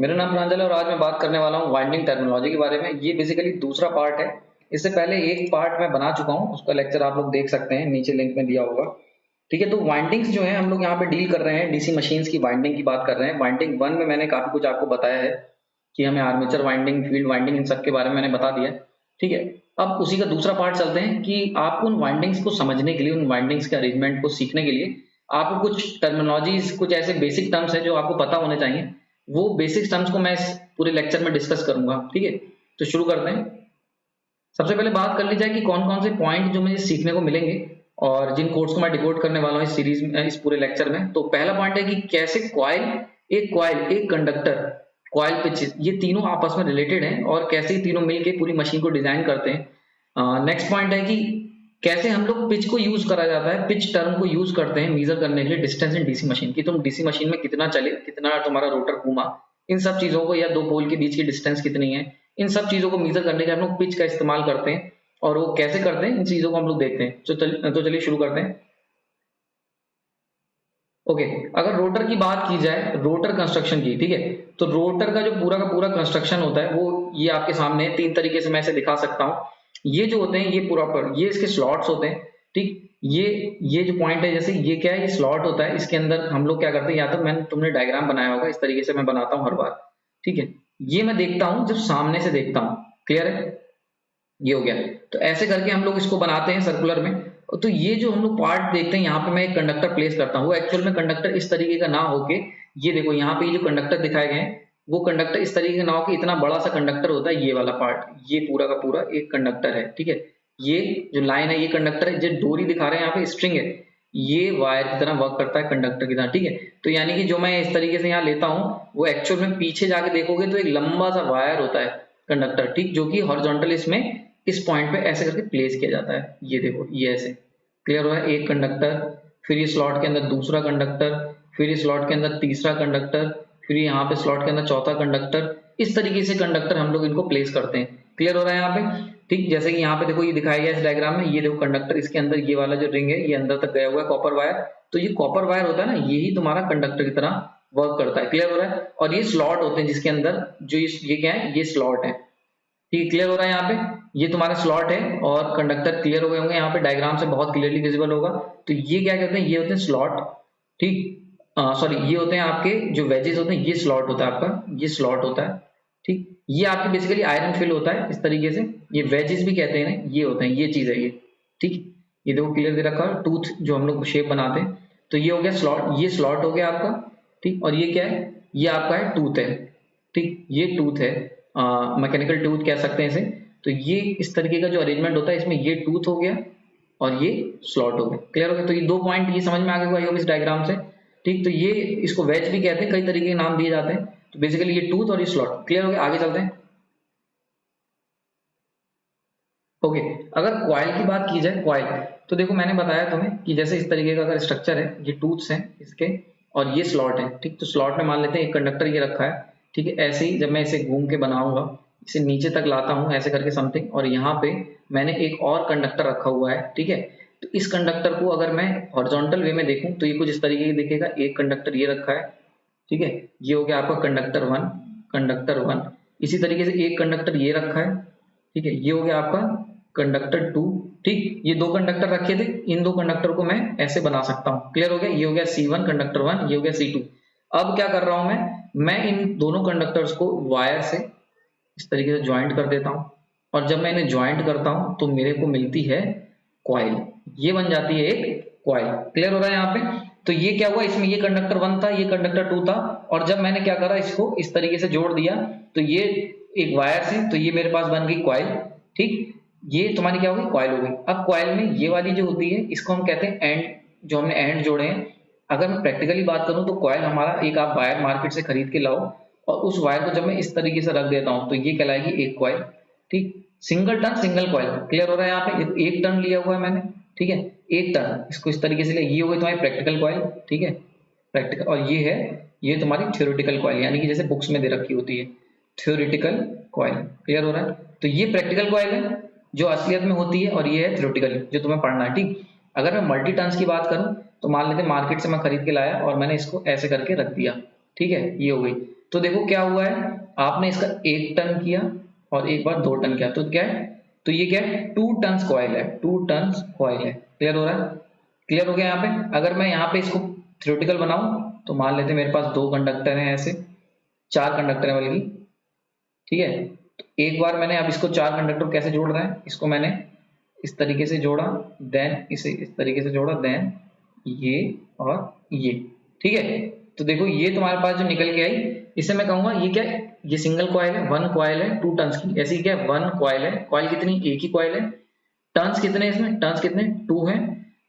मेरा नाम प्रांजल है और आज मैं बात करने वाला हूँ वाइंडिंग टर्मिनोलॉजी के बारे में। ये बेसिकली दूसरा पार्ट है। इससे पहले एक पार्ट मैं बना चुका हूँ, उसका लेक्चर आप लोग देख सकते हैं, नीचे लिंक में दिया होगा। ठीक है, तो वाइंडिंग्स जो है हम लोग यहाँ पे डील कर रहे हैं, डीसी मशीन्स की वाइंडिंग की बात कर रहे हैं। वाइंडिंग 1 में मैंने काफी कुछ आपको बताया है कि हमें आर्मेचर वाइंडिंग, फील्ड वाइंडिंग, इन सब के बारे में मैंने बता दिया। ठीक है, अब उसी का दूसरा पार्ट चलते हैं कि आपको उन वाइंडिंग्स को समझने के लिए, उन वाइंडिंग्स के अरेंजमेंट को सीखने के लिए आपको कुछ टर्मिनोलॉजीज, कुछ ऐसे बेसिक टर्म्स हैं जो आपको पता होने चाहिए। वो बेसिक टर्म्स को मैं इस पूरे लेक्चर में डिस्कस करूंगा। ठीक है, तो शुरू करते हैं। सबसे पहले बात कर ली जाए कि कौन कौन से पॉइंट जो मुझे सीखने को मिलेंगे और जिन कोड्स को मैं डिकोड करने वाला हूँ इस सीरीज में, इस पूरे लेक्चर में। तो पहला पॉइंट है कि कैसे कॉइल, एक कंडक्टर, कॉइल, पिच, ये तीनों आपस में रिलेटेड हैं और कैसे ये तीनों मिलकर पूरी मशीन को डिजाइन करते हैं। नेक्स्ट पॉइंट है कि कैसे हम लोग पिच को यूज करा जाता है, पिच टर्म को यूज करते हैं मेजर करने के लिए डिस्टेंस इन डीसी मशीन की। तुम डीसी मशीन में कितना चले, कितना तुम्हारा रोटर घूमा, इन सब चीजों को, या दो पोल के बीच की डिस्टेंस कितनी है, इन सब चीजों को मेजर करने के लिए हम लोग पिच का इस्तेमाल करते हैं। और वो कैसे करते हैं, इन चीजों को हम लोग देखते हैं। तो चलिए शुरू करते हैं। ओके, अगर रोटर की बात की जाए, रोटर कंस्ट्रक्शन की, ठीक है, तो रोटर का जो पूरा का पूरा कंस्ट्रक्शन होता है वो ये आपके सामने है। तीन तरीके से मैं इसे दिखा सकता हूँ। ये जो होते हैं, ये पूरा पर, ये इसके स्लॉट्स होते हैं। ठीक, ये जो पॉइंट है, जैसे ये क्या है, ये स्लॉट होता है। इसके अंदर हम लोग क्या करते हैं, या तो मैंने, तुमने डायग्राम बनाया होगा, इस तरीके से मैं बनाता हूँ हर बार। ठीक है, ये मैं देखता हूँ जब सामने से देखता हूँ। क्लियर है, ये हो गया। तो ऐसे करके हम लोग इसको बनाते हैं सर्कुलर में। तो ये जो हम लोग पार्ट देखते हैं, यहाँ पे मैं एक कंडक्टर प्लेस करता हूँ। वो एक्चुअल में कंडक्टर इस तरीके का ना होके, ये देखो यहाँ पे ये जो कंडक्टर दिखाए गए हैं, वो कंडक्टर इस तरीके का ना हो कि इतना बड़ा सा कंडक्टर होता है। ये वाला पार्ट, ये पूरा का पूरा एक कंडक्टर है। ठीक है, ये जो लाइन है ये कंडक्टर है। जो डोरी दिखा रहे हैं यहाँ पे, स्ट्रिंग है, ये वायर की तरह वर्क करता है, कंडक्टर की तरह। ठीक है, तो यानी कि जो मैं इस तरीके से यहाँ लेता हूँ, वो एक्चुअल में पीछे जाके देखोगे तो एक लंबा सा वायर होता है कंडक्टर। ठीक, जो कि हॉरिजॉन्टल इसमें इस पॉइंट पे ऐसे करके प्लेस किया जाता है। ये देखो, ये ऐसे क्लियर हो रहा है। एक कंडक्टर, फिर ये स्लॉट के अंदर दूसरा कंडक्टर, फिर ये स्लॉट के अंदर तीसरा कंडक्टर, फिर यहाँ पे स्लॉट के अंदर चौथा कंडक्टर। इस तरीके से कंडक्टर हम लोग इनको प्लेस करते हैं। क्लियर हो रहा है यहाँ पे। ठीक, जैसे कि यहाँ पे देखो, ये दिखाया गया इस डायग्राम में, ये देखो कंडक्टर, इसके अंदर ये वाला जो रिंग है ये अंदर तक गया हुआ है, कॉपर वायर। तो ये कॉपर वायर होता है ना, यही तुम्हारा कंडक्टर की तरह वर्क करता है। क्लियर हो रहा है। और ये स्लॉट होते हैं जिसके अंदर जो ये क्या है, ये स्लॉट है। ठीक, क्लियर हो रहा है यहाँ पे। ये तुम्हारा स्लॉट है और कंडक्टर क्लियर हो गए होंगे, यहाँ पे डायग्राम से बहुत क्लियरली विजिबल होगा। तो ये क्या कहते हैं, ये होते हैं स्लॉट। ठीक, सॉरी, ये होते हैं आपके जो वेजेस होते हैं, ये स्लॉट होता है आपका, ये स्लॉट होता है। ठीक, ये आपके बेसिकली आयरन फिल होता है इस तरीके से। ये वेजेस भी कहते हैं ना, ये होते हैं, ये चीज है ये। ठीक, ये देखो क्लियर दे रखा है, टूथ जो हम लोग शेप बनाते हैं। तो ये हो गया स्लॉट, ये स्लॉट हो गया आपका। ठीक, और ये क्या है, ये आपका है टूथ है। ठीक, ये टूथ है, मैकेनिकल टूथ कह सकते हैं इसे। तो ये इस तरीके का जो अरेंजमेंट होता है, इसमें ये टूथ हो गया और ये स्लॉट हो गया। क्लियर हो गया। तो ये दो पॉइंट ये समझ में आ गया होगा इस डायग्राम से। ठीक, तो ये इसको वेज भी कहते हैं, कई तरीके के नाम दिए जाते हैं। तो बेसिकली ये टूथ और ये स्लॉट। क्लियर हो गया, आगे चलते हैं। ओके, अगर कॉइल की बात की जाए, कॉइल, तो देखो मैंने बताया तुम्हें कि जैसे इस तरीके का अगर स्ट्रक्चर है, ये टूथ्स हैं इसके और ये स्लॉट है। ठीक, तो स्लॉट में मान लेते हैं एक कंडक्टर ये रखा है। ठीक है, ऐसे ही जब मैं इसे घूम के बनाऊंगा, इसे नीचे तक लाता हूं ऐसे करके समथिंग, और यहाँ पे मैंने एक और कंडक्टर रखा हुआ है। ठीक है, तो इस कंडक्टर को अगर मैं हॉरिजॉन्टल वे में देखूं तो ये कुछ इस तरीके की दिखेगा। एक कंडक्टर ये रखा है। ठीक है, ये हो गया आपका कंडक्टर 1, कंडक्टर 1। इसी तरीके से एक कंडक्टर ये रखा है। ठीक है, ये हो गया आपका कंडक्टर 2। ठीक, ये दो कंडक्टर रखे थे, इन दो कंडक्टर को मैं ऐसे बना सकता हूँ। क्लियर हो गया, ये हो गया C1 कंडक्टर 1, ये हो गया C2। अब क्या कर रहा हूं मैं इन दोनों कंडक्टर्स को वायर से इस तरीके से ज्वाइंट कर देता हूँ। और जब मैं इन्हें ज्वाइंट करता हूँ तो मेरे को मिलती है कॉइल। ये बन जाती है एक कॉइल। क्लियर हो रहा है यहाँ पे। तो ये क्या हुआ, इसमें ये कंडक्टर 1 था, ये कंडक्टर 2 था, और जब मैंने क्या करा, इसको इस तरीके से जोड़ दिया, तो ये एक वायर से, तो ये मेरे पास बन गई कॉइल। ठीक, ये तुम्हारी क्या होगी, कॉइल हो गई। अब कॉइल में ये वाली जो होती है, इसको हम कहते हैं एंड, जो हमने एंड जोड़े हैं। अगर मैं प्रैक्टिकली बात करूं तो कॉइल हमारा एक, आप वायर मार्केट से खरीद के लाओ और उस वायर को जब मैं इस तरीके से रख देता हूं तो ये कहलाएगी एक कॉइल। ठीक, single turn single coil. Clear हो रहा है यहाँ पे। एक टर्न लिया हुआ है मैंने, ठीक है, एक टर्न, इसको इस तरीके से लिया, ये हो गई तुम्हारी प्रैक्टिकल कॉइल। ठीक है, प्रैक्टिकल, और ये है, ये तुम्हारी थ्योरेटिकल कॉइल, यानी कि जैसे बुक्स में दे रखी होती है थ्योरेटिकल कॉइल। क्लियर हो रहा है। तो ये प्रैक्टिकल कॉइल है जो असलियत में होती है, और ये है थ्योरेटिकल जो तुम्हें पढ़ना है। ठीक, अगर मैं मल्टी टर्न्स की बात करूं तो मान लेते मार्केट से मैं खरीद के लाया और मैंने इसको ऐसे करके रख दिया। ठीक है, ये हो गई। तो देखो क्या हुआ है, आपने इसका एक टर्न किया और एक बार 2 टर्न किया, तो क्या है, तो ये क्या है, 2 टर्न्स कॉइल है, 2 टर्न्स कॉइल है। क्लियर हो रहा है, क्लियर हो गया यहाँ पे। अगर मैं यहाँ पे इसको थ्योरेटिकल बनाऊं तो मान लेते हैं मेरे पास 2 कंडक्टर हैं, ऐसे 4 कंडक्टर है बल्कि, ठीक है। तो एक बार मैंने अब इसको 4 कंडक्टर कैसे जोड़ रहा है, इसको मैंने इस तरीके से जोड़ा, देन इसे इस तरीके से जोड़ा, देन ये और ये, ठीक है। तो देखो ये तुम्हारे पास जो निकल के आई, इसे मैं कहूंगा ये क्या है, ये सिंगल कॉइल है, 1 कॉइल है 2 टर्न्स की, ऐसी क्या है 1 कॉइल है, कॉइल कितनी, एक ही कॉइल है। टर्न्स कितने इसमें, टर्न्स कितने 2 हैं।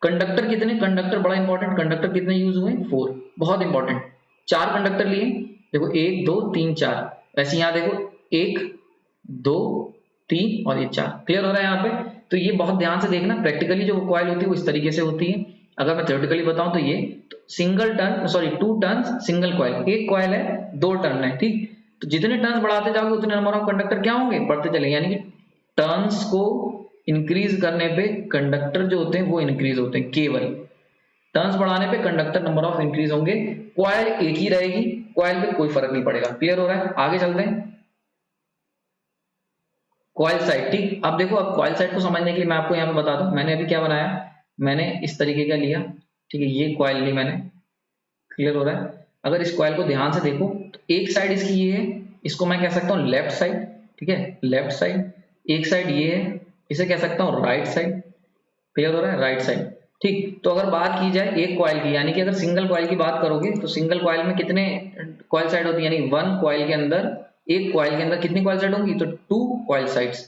कंडक्टर कितने, कंडक्टर बड़ा इंपॉर्टेंट, कंडक्टर कितने यूज हुए 4, बहुत इंपॉर्टेंट। 4 कंडक्टर लिए, देखो 1 2 3 4, वैसे यहाँ देखो 1 2 3 और ये 4। क्लियर हो रहा है यहाँ पे। तो ये बहुत ध्यान से देखना, प्रैक्टिकली जो कॉइल होती है वो इस तरीके से होती है, अगर मैं थ्योरेटिकली बताऊं तो ये single turn, sorry 2 turns single coil, एक कॉइल है 2 टर्न है, ठीक। तो जितने टर्न्स बढ़ाते जाओगे उतने नंबर ऑफ कंडक्टर क्या होंगे, बढ़ते चले, यानी कि टर्न्स को इंक्रीज करने पे कंडक्टर जो होते हैं वो इंक्रीज होते हैं, केवल टर्न्स बढ़ाने पे कंडक्टर नंबर ऑफ इंक्रीज होंगे, कॉइल एक ही रहेगी, कॉइल पे कोई फर्क नहीं पड़ेगा। क्लियर हो रहा है, आगे चलते हैं। कॉइल साइड, ठीक। अब देखो, अब कॉइल साइड को समझने के लिए मैं आपको यहाँ पे बता दूं, मैंने अभी क्या बनाया, मैंने इस तरीके का लिया, ठीक है, ये कॉइल ली मैंने। क्लियर हो रहा है, अगर इस कॉइल को ध्यान से देखो तो एक साइड इसकी ये है, इसको मैं कह सकता हूँ लेफ्ट साइड, ठीक है, लेफ्ट साइड। एक साइड ये है, इसे कह सकता हूँ राइट साइड। क्लियर हो रहा है, राइट साइड, ठीक। तो अगर बात की जाए एक कॉइल की, यानी कि अगर सिंगल कॉइल की बात करोगे तो सिंगल कॉइल में कितने कॉइल साइड होती है, यानी 1 कॉइल के अंदर, एक कॉइल के अंदर कितनी कॉइल साइड होंगी, तो 2 कॉइल साइड्स,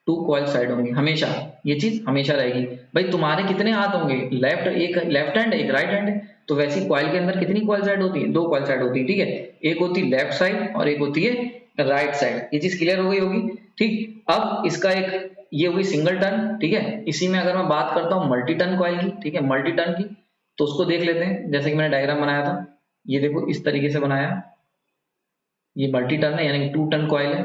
2 कॉइल साइड होंगी हमेशा, ये चीज हमेशा रहेगी। भाई तुम्हारे कितने हाथ होंगे, लेफ्ट, एक लेफ्ट हैंड एक राइट हैंड है, तो वैसी कॉइल के अंदर कितनी कॉइल साइड होती है, 2 कॉइल साइड होती है, ठीक है। एक होती है लेफ्ट साइड और एक होती है राइट साइड, ये चीज क्लियर हो गई होगी, ठीक। अब इसका एक ये हुई सिंगल टर्न, ठीक है। इसी में अगर मैं बात करता हूँ मल्टी टर्न कॉइल की, ठीक है, मल्टी टर्न की, तो उसको देख लेते हैं। जैसे कि मैंने डायग्राम बनाया था, ये देखो इस तरीके से बनाया, ये मल्टी टर्न है, यानी 2 टर्न कॉइल है।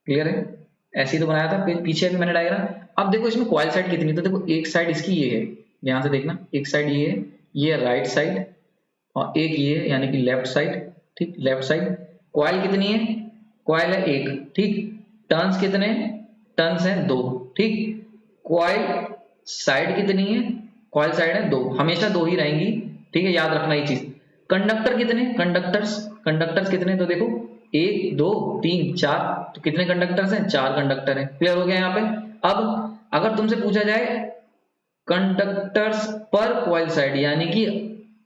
क्लियर है, ऐसे ही तो बनाया था पीछे भी मैंने डायग्राम। अब देखो इसमें कॉइल साइड कितनी, तो देखो एक साइड इसकी ये है, ध्यान से देखना, एक साइड ये है, ये राइट साइड, और एक ये है यानी कि लेफ्ट साइड, ठीक, लेफ्ट साइड। कॉइल कितनी है, कॉइल है एक, ठीक। टर्न्स कितने, टर्न्स हैं 2, ठीक। कॉइल साइड कितनी है, कॉइल साइड है 2, हमेशा 2 ही रहेंगी, ठीक है, याद रखना ये चीज। कंडक्टर कितने, कंडक्टर्स, कंडक्टर्स कितने, तो देखो 1 2 3 4, तो कितने कंडक्टर्स हैं, 4 कंडक्टर हैं। क्लियर हो गया यहाँ पे। अब अगर तुमसे पूछा जाए कंडक्टर्स पर कॉइल साइड, यानी कि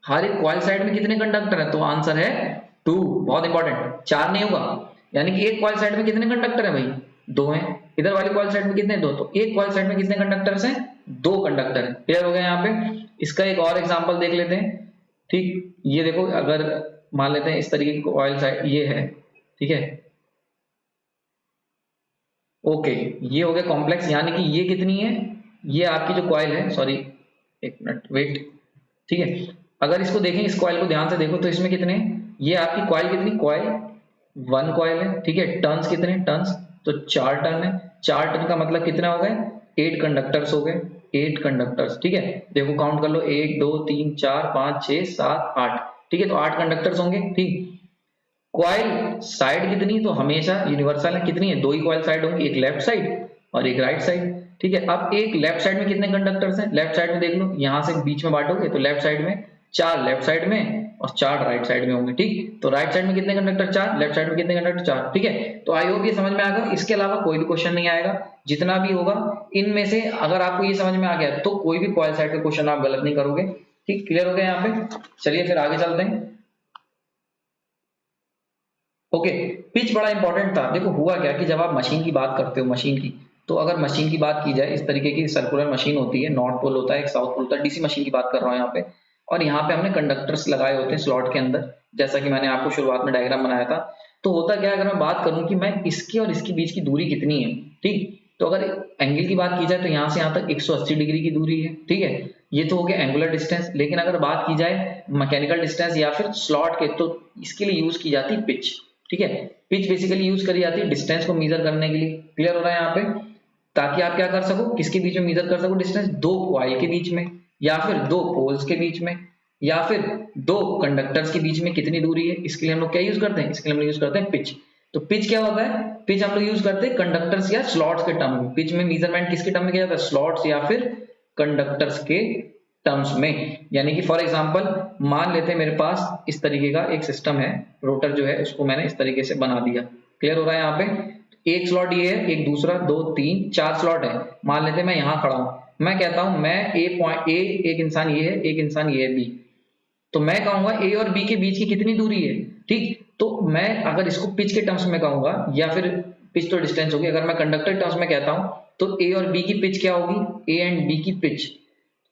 हर एक कॉइल साइड में कितने कंडक्टर है, तो आंसर है 2, बहुत इंपॉर्टेंट, 4 नहीं होगा, यानी कि एक कॉइल साइड में कितने कंडक्टर है भाई, 2 हैं। इधर वाली कॉइल साइड में कितने, 2, तो एक कॉइल साइड में कितने कंडक्टर्स हैं, 2 कंडक्टर हैं। क्लियर हो गया यहाँ पे। इसका एक और एग्जांपल देख लेते हैं, ठीक। ये देखो, अगर मान लेते हैं इस तरीके की कॉइल साइड ये है, ठीक है, ओके, ये हो गया कॉम्प्लेक्स, यानी कि ये कितनी है, ये आपकी जो कॉइल है, सॉरी एक मिनट वेट, ठीक है। अगर इसको देखें, इस कॉइल को ध्यान से देखो तो इसमें कितने, ये आपकी कॉइल कितनी, कॉइल 1 कॉइल है, ठीक है। टर्न्स कितने, टर्न्स तो 4 टर्न है, 4 टर्न का मतलब कितना हो गए, 8 कंडक्टर्स हो गए, 8 कंडक्टर्स, ठीक है। देखो काउंट कर लो, 1 2 3 4 5 6 7 8, ठीक है, तो 8 कंडक्टर्स होंगे, ठीक। कॉइल साइड कितनी, तो हमेशा यूनिवर्सल है, कितनी है, 2 ही कॉइल साइड होंगी, एक लेफ्ट साइड और एक राइट साइड, ठीक है। अब एक लेफ्ट साइड में कितने कंडक्टर्स हैं, लेफ्ट साइड में देख लो, यहां से बीच में बांटोगे तो लेफ्ट साइड में 4 लेफ्ट साइड में और 4 राइट साइड में होंगे, ठीक। तो राइट साइड में कितने कंडक्टर, 4, लेफ्ट साइड में कितने कंडक्टर, 4, ठीक है। तो आई होप ये समझ में आ गया, इसके अलावा कोई भी क्वेश्चन नहीं आएगा, जितना भी होगा इनमें से अगर आपको ये समझ में आ गया तो कोई भी कॉइल साइड का क्वेश्चन आप गलत नहीं करोगे, ठीक। क्लियर हो गया यहाँ पे, चलिए फिर आगे चलते हैं। ओके, पिच बड़ा इंपॉर्टेंट था। देखो हुआ क्या कि जब आप मशीन की बात करते हो, मशीन की, तो अगर मशीन की बात की जाए, इस तरीके की सर्कुलर मशीन होती है, नॉर्थ पोल होता है, एक साउथ पोल होता है, डीसी मशीन की बात कर रहा हूँ यहाँ पे, और यहाँ पे हमने कंडक्टर्स लगाए होते हैं स्लॉट के अंदर, जैसा कि मैंने आपको शुरुआत में डायग्राम बनाया था। तो होता क्या है, अगर मैं बात करूँ कि मैं इसके और इसके बीच की दूरी कितनी है, ठीक, तो अगर एंगल की बात की जाए तो यहाँ से यहाँ तक 180 डिग्री की दूरी है, ठीक है, ये तो हो गया एंगुलर डिस्टेंस। लेकिन अगर बात की जाए मैकेनिकल डिस्टेंस या फिर स्लॉट के, तो इसके लिए यूज की जाती है पिच, ठीक है। पिच बेसिकली यूज करी जाती है डिस्टेंस को मेजर करने के लिए। क्लियर हो रहा है यहाँ पे, ताकि आप क्या कर सको, किसके बीच में मेजर कर सको डिस्टेंस, 2 कॉइल के बीच में या फिर 2 पोल्स के बीच में, या फिर दो कंडक्टर्स के बीच में कितनी दूरी है, इसके लिए हम लोग क्या यूज करते हैं, इसके लिए हम लोग यूज करते हैं पिच। तो पिच क्या होता है, पिच हम लोग यूज करते हैं कंडक्टर्स या स्लॉट्स के टर्म में। पिच में मेजरमेंट किसके टर्म में किया जाता है, स्लॉट्स या फिर कंडक्टर्स के टर्म्स में। यानी कि फॉर एग्जांपल मान लेते हैं मेरे पास इस तरीके का एक सिस्टम है, रोटर जो है उसको मैंने इस तरीके से बना दिया। क्लियर हो रहा है यहाँ पे, एक स्लॉट ये है, एक दूसरा, 2 3 4 स्लॉट है। मान लेते हैं मैं यहाँ खड़ा हूं, मैं कहता हूं मैं ए पॉइंट, ए एक इंसान ये है, एक इंसान ये है बी, तो मैं कहूंगा ए और बी के बीच की कितनी दूरी है, ठीक। तो मैं अगर इसको पिच के टर्म्स में कहूंगा, या फिर पिच तो डिस्टेंस होगी, अगर मैं कंडक्टर टर्म्स में कहता हूं तो ए और बी की पिच क्या होगी, ए एंड बी की पिच,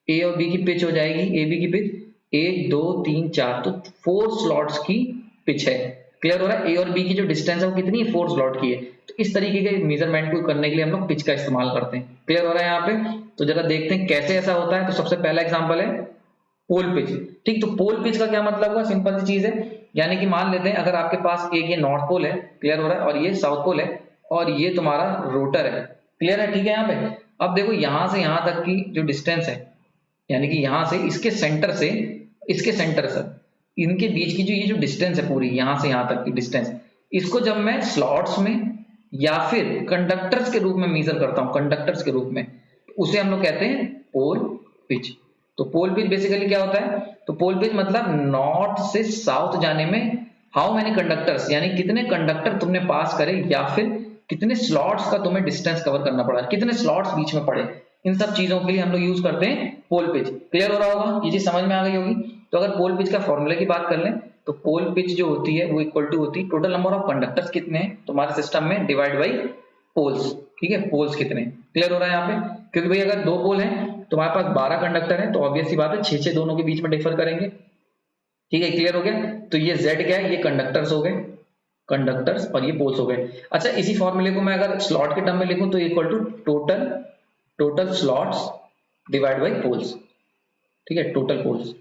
ए और बी की पिच हो जाएगी, ए बी की पिच 1 2 3 4, तो 4 स्लॉट्स की पिच है। क्लियर हो रहा है, ए और बी की जो डिस्टेंस है वो कितनी है, 4 स्लॉट की है। तो इस तरीके के मेजरमेंट को करने के लिए हम लोग पिच का इस्तेमाल करते हैं। क्लियर हो रहा है यहाँ पे, तो जरा देखते हैं कैसे ऐसा होता है। तो सबसे पहला एग्जाम्पल है पोल पिच, ठीक। तो पोल पिच का क्या मतलब हुआ, सिंपल सी चीज है, यानी कि मान लेते हैं अगर आपके पास एक ये नॉर्थ पोल है, क्लियर हो रहा है, और ये साउथ पोल है, और ये तुम्हारा रोटर है। क्लियर है, ठीक है। यहाँ पे अब देखो यहां से यहां तक की जो डिस्टेंस है, यानी कि यहां से इसके सेंटर से इसके सेंटर से इनके बीच की जो ये जो डिस्टेंस है पूरी, यहां से यहां तक की डिस्टेंस, इसको जब मैं स्लॉट्स में या फिर कंडक्टर्स के रूप में मेजर करता हूं, कंडक्टर्स के रूप में, उसे हम लोग कहते हैं पोल पिच। तो पोल पिच बेसिकली क्या होता है, तो पोल पिच मतलब नॉर्थ से साउथ जाने में हाउ मैनी कंडक्टर्स, यानी कितने कंडक्टर तुमने पास करे, या फिर कितने स्लॉट्स का तुम्हें डिस्टेंस कवर करना पड़ा, कितने स्लॉट्स बीच में पड़े, इन सब चीजों के लिए हम लोग यूज करते हैं पोल पिच। क्लियर हो रहा होगा, ये चीज समझ में आ गई होगी। तो अगर पोल पिच का फॉर्मूले की बात कर लें, तो पोल पिच जो होती है वो इक्वल टू होती है टोटल नंबर ऑफ कंडक्टर्स कितने हैं तुम्हारे सिस्टम में डिवाइड बाई पोल्स, ठीक है, पोल्स कितने। क्लियर हो रहा है यहाँ पे, क्योंकि भाई अगर 2 पोल हैं तुम्हारे पास 12 कंडक्टर हैं, तो ऑब्वियस सी बात है 6 6 दोनों के बीच में डिफर करेंगे, ठीक है। क्लियर हो गया, तो ये Z क्या है, ये कंडक्टर्स हो गए, कंडक्टर्स, और ये पोल्स हो गए। अच्छा, इसी फॉर्मूले को मैं अगर स्लॉट के टर्म में लिखूं तो equal to total slots divide by poles, ठीक है, टोटल पोल्स।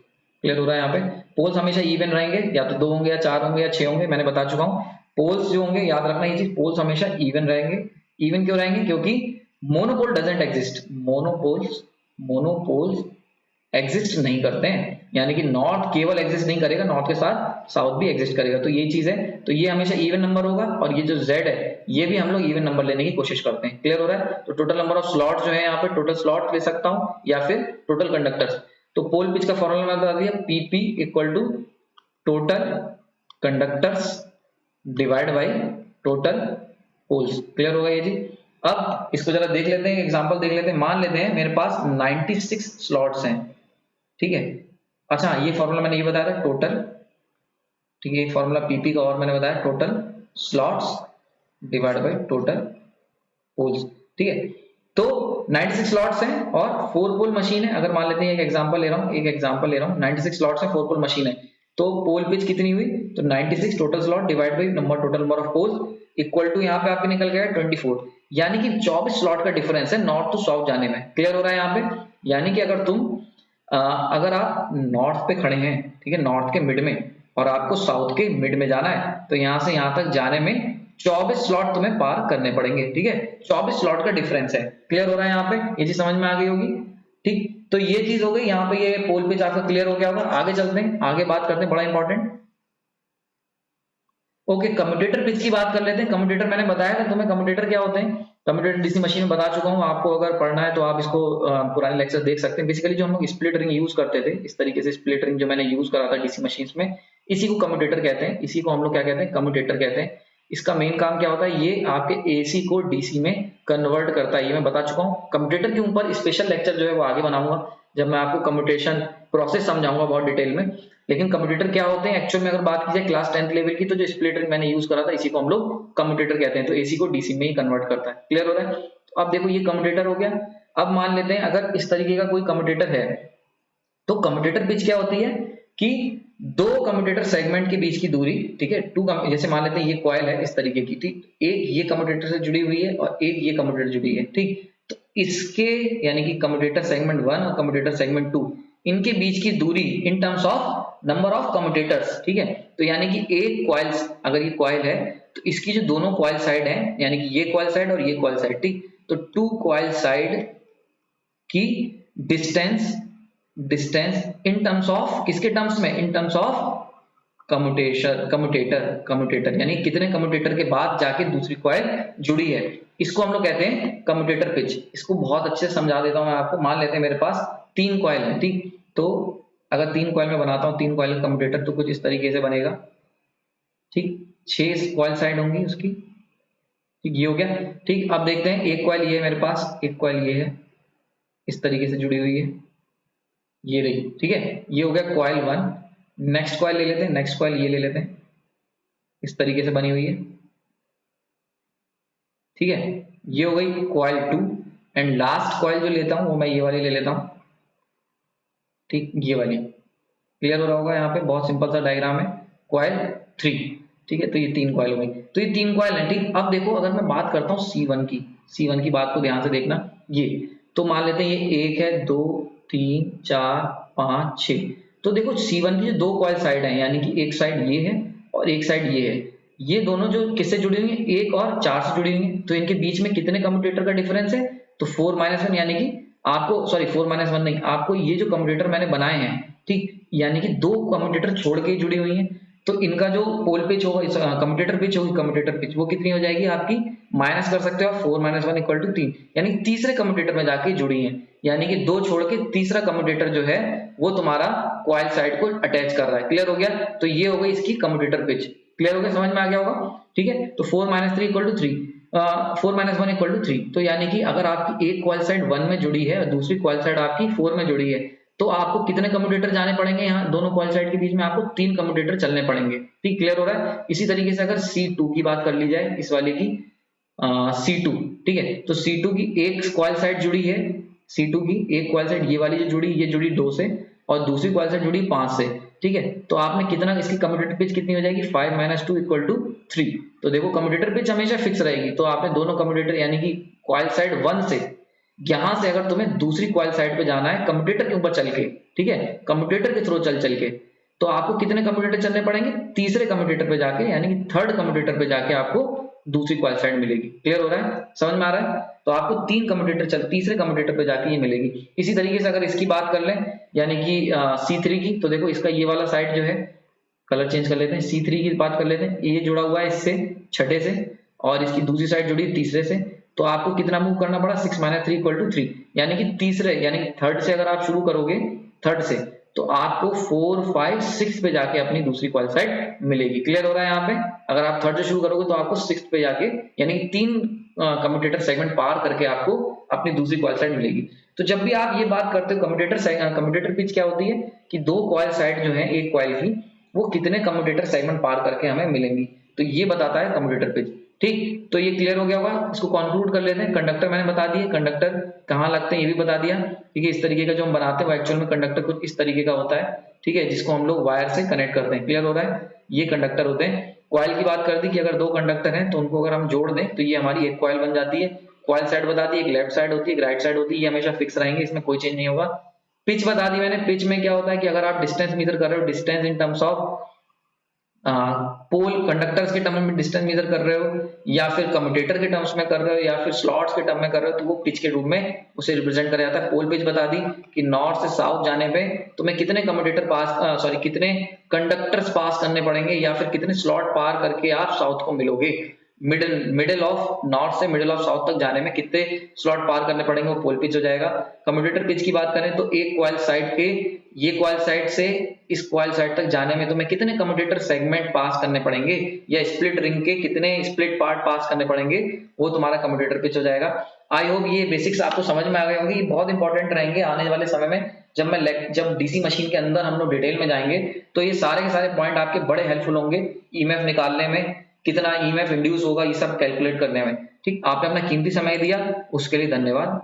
क्लियर हो रहा है यहाँ पे, पोल्स हमेशा इवन रहेंगे, या तो 2 होंगे या 4 होंगे या 6 होंगे, मैंने बता चुका हूँ। पोल्स जो होंगे, याद रखना ये चीज, पोल्स हमेशा इवन रहेंगे। इवन क्यों रहेंगे, क्योंकि monopole doesn't exist, monopoles exist नहीं करते हैं, यानी कि नॉर्थ केवल एग्जिस्ट नहीं करेगा, नॉर्थ के साथ साउथ भी एग्जिस्ट करेगा, तो ये चीज है। तो ये हमेशा इवन नंबर होगा, और ये जो Z है ये भी हम लोग इवन नंबर लेने की कोशिश करते हैं। क्लियर हो रहा है, तो टोटल नंबर ऑफ स्लॉट जो है यहाँ पे टोटल स्लॉट ले सकता हूँ, या फिर टोटल कंडक्टर्स। तो पोल पिच का फॉर्मूला मैं बता दिया, PP equal to total conductors divide by total poles. Clear होगा ये जी। अब इसको जरा देख लेते हैं, एग्जांपल देख लेते हैं। मान लेते हैं मेरे पास 96 स्लॉट्स हैं, ठीक है। अच्छा, ये फॉर्मूला मैंने ये बताया था टोटल, ठीक है, फॉर्मूला PP का, और मैंने बताया total slots divide by total poles, ठीक है। तो 96 स्लॉट्स हैं और 4 पोल मशीन है। अगर मान लेते हैं एक एग्जांपल ले रहा हूं, 96 स्लॉट्स है, 4 पोल मशीन है, तो पोल पिच कितनी हुई, तो 96 total slot divide by total number of poles equal to यहाँ पे आपके निकल गया 24, यानी कि 24 स्लॉट का डिफरेंस है नॉर्थ टू साउथ जाने में। क्लियर हो रहा है यहाँ पे, यानी कि अगर आप नॉर्थ पे खड़े हैं, ठीक है, नॉर्थ के मिड में, और आपको साउथ के मिड में जाना है, तो यहां से यहां तक जाने में 24 स्लॉट तुम्हें पार करने पड़ेंगे, ठीक है। 24 स्लॉट का डिफरेंस है। क्लियर हो रहा है यहाँ पे, ये चीज समझ में आ गई होगी, ठीक। तो ये चीज हो गई यहाँ पे, ये पोल पिच आपका क्लियर हो गया होगा। आगे चलते हैं, आगे बात करते हैं, बड़ा इंपॉर्टेंट। ओके, कम्यूटेटर पिच की बात कर लेते हैं। कम्यूटेटर मैंने बताया था तुम्हें, कम्यूटेटर क्या होते हैं। कम्यूटेटर डीसी मशीन में बता चुका हूँ, आपको अगर पढ़ना है तो आप इसको पुराने लेक्चर देख सकते हैं। बेसिकली जो हम लोग स्प्लिट रिंग यूज करते थे, इस तरीके से स्प्लिट रिंग जो मैंने यूज करा था डीसी मशीन में, इसी को कम्यूटेटर कहते हैं, इसी को हम लोग क्या कहते हैं, कम्यूटेटर कहते हैं। इसका मेन काम क्या होता है, ये आपके एसी को डीसी में कन्वर्ट करता है, ये मैं बता चुका हूँ। कम्यूटेटर के ऊपर स्पेशल लेक्चर जो है वो आगे बनाऊंगा, जब मैं आपको कम्यूटेशन प्रोसेस समझाऊंगा बहुत डिटेल में। लेकिन कम्यूटेटर क्या होते हैं एक्चुअल में, अगर बात की जाए क्लास 10th लेवल की, तो जो स्प्लिट रिंग मैंने यूज करा था, इसी को हम लोग कम्यूटेटर कहते हैं। तो एसी को डीसी में ही कन्वर्ट करता है। क्लियर हो रहा है, तो अब देखो ये कम्यूटेटर हो गया। अब मान लेते हैं अगर इस तरीके का कोई कम्यूटेटर है, तो कम्यूटेटर पिच क्या होती है कि 2 कम्यूटेटर सेगमेंट के बीच की दूरी, ठीक है, जैसे मान लेते हैं ये कॉइल है इस तरीके की, ठीक, एक ये कम्यूटेटर से जुड़ी हुई है और एक ये कम्यूटेटर जुड़ी है, ठीक। तो इसके यानी कि कम्यूटेटर सेगमेंट 1 और कम्यूटेटर सेगमेंट 2, इनके बीच की दूरी इन terms of number of commutators, ठीक है। तो यानी कि एक कॉइल, अगर ये कॉइल है तो इसकी जो दोनों कॉइल साइड है, यानी कि ये कॉइल साइड और ये कॉइल साइड, ठीक, तो 2 कॉइल साइड की distance distance in terms of, किसके टर्म्स में, इन टर्म्स ऑफ कम्यूटेटर यानी कितने कम्यूटेटर के बाद जाके दूसरी कॉइल जुड़ी है, इसको हम लोग कहते हैं कम्यूटेटर पिच। इसको बहुत अच्छे से समझा देता हूं मैं आपको। मान लेते हैं मेरे पास 3 कॉइल है, ठीक, तो अगर 3 कॉइल में बनाता हूं 3 कॉइल का कम्यूटेटर तो कुछ इस तरीके से बनेगा, ठीक, 6 कॉइल साइड होंगी उसकी, ठीक, ये हो गया। ठीक, अब देखते हैं एक कॉइल ये है मेरे पास, एक कॉइल ये है, इस तरीके से जुड़ी हुई है, ये रही, ठीक है, ये हो गया कॉइल 1। नेक्स्ट कॉइल ले लेते हैं, नेक्स्ट कॉइल ये ले लेते हैं, इस तरीके से बनी हुई है, ठीक है, ये हो गई कॉइल 2। एंड लास्ट कॉइल जो लेता हूं वो मैं ये वाली ले लेता हूं, ठीक, ये वाली। क्लियर हो रहा होगा यहाँ पे, बहुत सिंपल सा डायग्राम है। कॉइल 3, ठीक है, तो ये 3 कॉइल हो गई, तो ये 3 कॉइल है, ठीक। अब देखो अगर मैं बात करता हूँ C1 की, C1 की बात को ध्यान से देखना, ये तो मान लेते हैं ये 1 है, 2 3 4 5 6, तो देखो C1 की जो 2 कॉइल साइड है, यानी कि एक साइड ये है और एक साइड ये है, ये दोनों जो किससे जुड़ी हुई है, 1 और 4 से जुड़ी हुई है, तो इनके बीच में कितने कम्यूटेटर का डिफरेंस है, तो 4 - 1, यानी कि आपको, सॉरी 4 - 1 नहीं, आपको ये जो कम्यूटेटर मैंने बनाए हैं, ठीक, यानी कि 2 कम्यूटेटर छोड़ के जुड़ी हुई हैं, तो इनका जो पोल पिच होगा, कम्यूटेटर पिच होगी, कम्यूटेटर पिच वो कितनी हो जाएगी आपकी, माइनस कर सकते हो आप, 4 - 1 = 3, यानी तीसरे कम्यूटेटर में जाके जुड़ी है, यानी कि 2 छोड़ के तीसरा कम्यूटेटर जो है वो तुम्हारा कॉइल साइड को अटैच कर रहा है। क्लियर हो गया, तो ये हो गई इसकी कम्यूटेटर पिच। क्लियर हो गया, समझ में आ गया होगा, ठीक है। तो 4 - 3 = 3, 4 - 1 = 3, तो यानी कि अगर आपकी एक कॉइल साइड 1 में जुड़ी है और दूसरी कॉइल साइड आपकी 4 में जुड़ी है, तो आपको कितने कम्यूटेटर जाने पड़ेंगे, यहाँ दोनों कॉइल साइड के बीच में आपको 3 कम्यूटेटर चलने पड़ेंगे, ठीक। क्लियर हो रहा है। इसी तरीके से अगर C2 की बात कर ली जाए, इस वाले की C2, ठीक है, तो C2 की एक कॉइल साइड जुड़ी है, C2 की एक कॉइल साइड ये वाली जो जुड़ी, ये जुड़ी 2 से, और दूसरी कॉइल साइड जुड़ी 5 से, ठीक है, तो आपने कितना, इसकी कम्यूटेटर पिच कितनी हो जाएगी, 5 - 2 = 3। तो देखो कम्यूटेटर पिच हमेशा फिक्स रहेगी, तो आपने दोनों कम्यूटेटर यानी कि कॉइल साइड 1 से, यहां से अगर तुम्हें दूसरी कॉइल साइड पे जाना है कम्यूटेटर के ऊपर चल के, ठीक है, कम्यूटेटर के थ्रू चल के, तो आपको कितने कम्यूटेटर चलने पड़ेंगे, तीसरे कम्यूटेटर पे जाके, यानी कि थर्ड कम्यूटेटर पे जाके आपको दूसरी कॉइल साइड मिलेगी। क्लियर हो रहा है, समझ में आ रहा है। तो आपको 3 कम्यूटेटर तीसरे कम्यूटेटर पे जाके ये मिलेगी। इसी तरीके से अगर इसकी बात कर लें, यानी कि C3 की, तो देखो इसका ये वाला साइड जो है, कलर चेंज कर लेते हैं, C3 की बात कर लेते हैं, ये जुड़ा हुआ है इससे छठे से, और इसकी दूसरी साइड जुड़ी तीसरे से, तो आपको कितना मूव करना पड़ा, 6 - 3 = 3, यानी कि तीसरे, यानी कि थर्ड से अगर आप शुरू करोगे, थर्ड से, तो आपको 4 5 6 पे जाके अपनी दूसरी कॉइल साइड मिलेगी। क्लियर हो रहा है यहाँ पे, अगर आप थर्ड से शुरू करोगे तो आपको 6 पे जाके, यानी कि 3 कम्यूटेटर सेगमेंट पार करके आपको अपनी दूसरी कॉइल साइड मिलेगी। तो जब भी आप ये बात करते हो कम्यूटेटर पिच क्या होती है, कि 2 कॉइल साइड जो है एक कॉइल की, वो कितने कम्यूटेटर सेगमेंट पार करके हमें मिलेंगी, तो ये बताता है कम्यूटेटर पिच, ठीक। तो ये क्लियर हो गया होगा। इसको कंक्लूड कर लेते हैं। कंडक्टर मैंने बता दिए, कंडक्टर कहाँ लगते हैं ये भी बता दिया, ठीक है। इस तरीके का जो हम बनाते हैं वो एक्चुअल में कंडक्टर कुछ इस तरीके का होता है, ठीक है, जिसको हम लोग वायर से कनेक्ट करते हैं। क्लियर हो रहा है, ये कंडक्टर होते हैं। कॉइल की बात कर दी कि अगर 2 कंडक्टर हैं तो उनको अगर हम जोड़ दें तो ये हमारी एक कॉइल बन जाती है। कॉइल साइड बता दी, एक लेफ्ट साइड होती है, एक राइट साइड होती है, ये हमेशा फिक्स रहेंगे, इसमें कोई चेंज नहीं होगा। पिच बता दी मैंने। पिच में क्या होता है कि अगर आप डिस्टेंस मेजर कर रहे हो, distance in terms of pole conductors के टर्म में डिस्टेंस मेजर कर रहे हो, या फिर कम्यूटेटर के टर्म्स में कर रहे हो, या फिर स्लॉट्स के टर्म में कर रहे हो, तो वो पिच के रूप में उसे रिप्रेजेंट करा जाता है। पोल पिच बता दी कि नॉर्थ से साउथ जाने पे तुम्हें कितने कम्यूटेटर पास, कितने कंडक्टर्स पास करने पड़ेंगे, या फिर कितने स्लॉट पार करके आप साउथ को मिलोगे। मिडिल ऑफ नॉर्थ से मिडिल ऑफ साउथ तक जाने में कितने स्लॉट पार करने पड़ेंगे, वो पोल पिच हो जाएगा। कम्यूटेटर पिच की बात करें तो एक कॉइल साइड के, ये कॉइल साइड से इस कॉइल साइड तक जाने में तुम्हें कितने कम्यूटेटर सेगमेंट पास करने पड़ेंगे, या स्प्लिट रिंग के कितने स्प्लिट पार्ट पास करने पड़ेंगे, वो तुम्हारा कम्यूटेटर पिच हो जाएगा। आई होप ये बेसिक्स आपको समझ में आ गए होंगे। ये बहुत इंपॉर्टेंट रहेंगे आने वाले समय में, जब डीसी मशीन के अंदर हम लोग डिटेल में जाएंगे तो ये सारे के सारे पॉइंट आपके बड़े हेल्पफुल होंगे। ईएमएफ निकालने में, कितना ईएमएफ इंड्यूस होगा, ये सब कैलकुलेट करने में, ठीक। आपने अपना कीमती समय दिया, उसके लिए धन्यवाद।